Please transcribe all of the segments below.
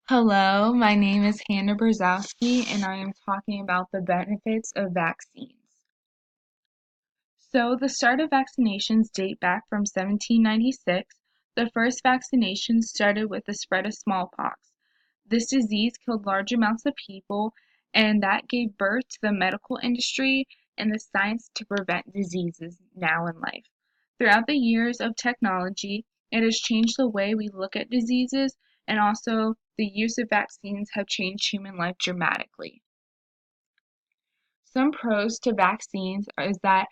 Hello, my name is Hannah Brzezowski, and I am talking about the benefits of vaccines. So, the start of vaccinations date back from 1796. The first vaccinations started with the spread of smallpox. This disease killed large amounts of people, and that gave birth to the medical industry and the science to prevent diseases now in life. Throughout the years of technology, it has changed the way we look at diseases, and also the use of vaccines have changed human life dramatically. Some pros to vaccines is that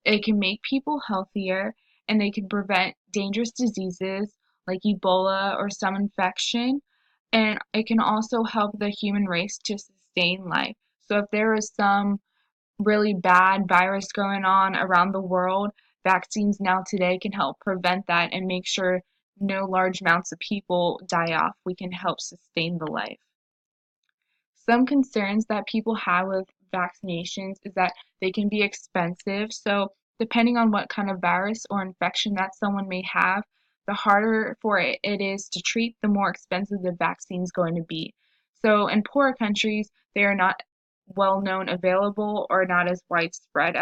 it can make people healthier and they can prevent dangerous diseases like Ebola or some infection, and it can also help the human race to sustain life. So if there is some really bad virus going on around the world, vaccines now today can help prevent that and make sure no large amounts of people die off. We can help sustain the life. Some concerns that people have with vaccinations is that they can be expensive. So, depending on what kind of virus or infection that someone may have, the harder for it is to treat, the more expensive the vaccine is going to be. So, in poorer countries, they are not well known available or not as widespread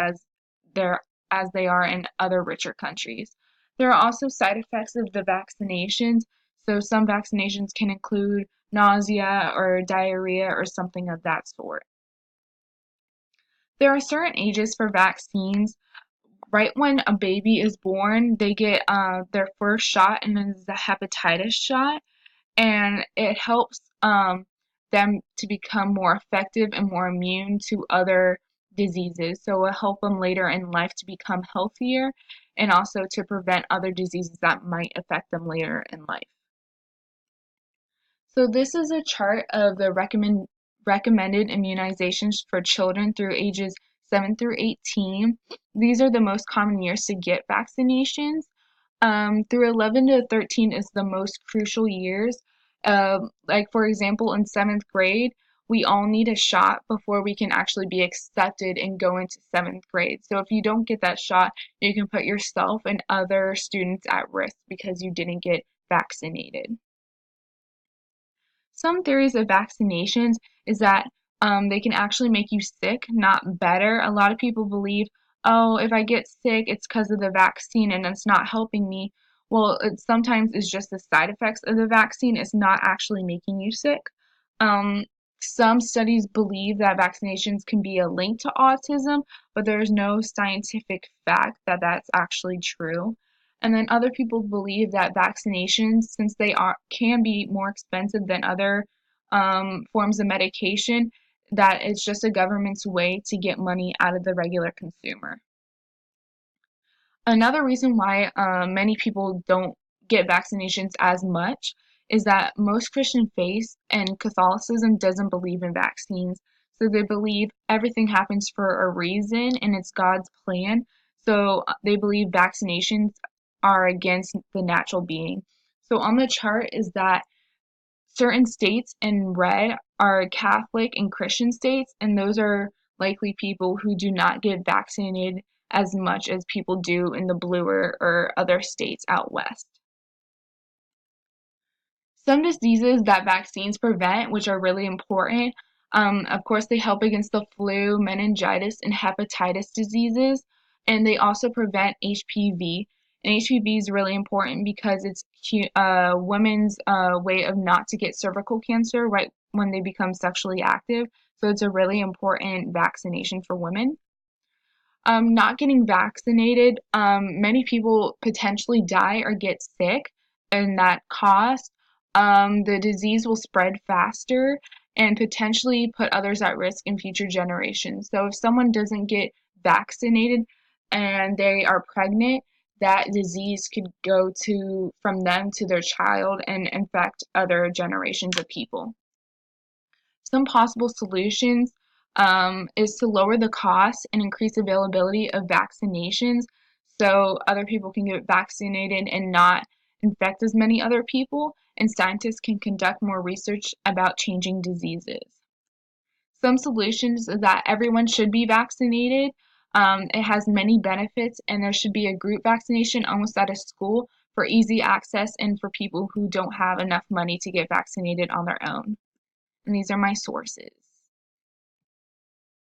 they're as they are in other richer countries. There are also side effects of the vaccinations. So some vaccinations can include nausea or diarrhea or something of that sort. There are certain ages for vaccines. Right when a baby is born, they get their first shot, and then it's the hepatitis shot, and it helps them to become more effective and more immune to other diseases. So it will help them later in life to become healthier and also to prevent other diseases that might affect them later in life. So this is a chart of the recommended immunizations for children through ages 7 through 18. These are the most common years to get vaccinations. Through 11 to 13 is the most crucial years. Like for example, in 7th grade, we all need a shot before we can actually be accepted and go into 7th grade. So if you don't get that shot, you can put yourself and other students at risk because you didn't get vaccinated. Some theories of vaccinations is that they can actually make you sick, not better. A lot of people believe, oh, if I get sick, it's because of the vaccine and it's not helping me. Well, it sometimes is just the side effects of the vaccine. It's not actually making you sick. Um, some studies believe that vaccinations can be a link to autism, but there's no scientific fact that that's actually true. And then other people believe that vaccinations, since they can be more expensive than other forms of medication, that it's just a government's way to get money out of the regular consumer. Another reason why many people don't get vaccinations as much is that most Christian faiths and Catholicism doesn't believe in vaccines. So they believe everything happens for a reason and it's God's plan. So they believe vaccinations are against the natural being. So on the chart is that certain states in red are Catholic and Christian states, and those are likely people who do not get vaccinated as much as people do in the bluer or other states out west. Some diseases that vaccines prevent, which are really important, of course, they help against the flu, meningitis, and hepatitis diseases, and they also prevent HPV. And HPV is really important because it's women's way of not to get cervical cancer right when they become sexually active. So it's a really important vaccination for women. Not getting vaccinated, many people potentially die or get sick, and that cost. The disease will spread faster and potentially put others at risk in future generations. So if someone doesn't get vaccinated and they are pregnant, that disease could go to from them to their child and infect other generations of people. Some possible solutions is to lower the cost and increase availability of vaccinations so other people can get vaccinated and not infect as many other people, and scientists can conduct more research about changing diseases. Some solutions is that everyone should be vaccinated. It has many benefits, and there should be a group vaccination almost at a school for easy access and for people who don't have enough money to get vaccinated on their own. And these are my sources.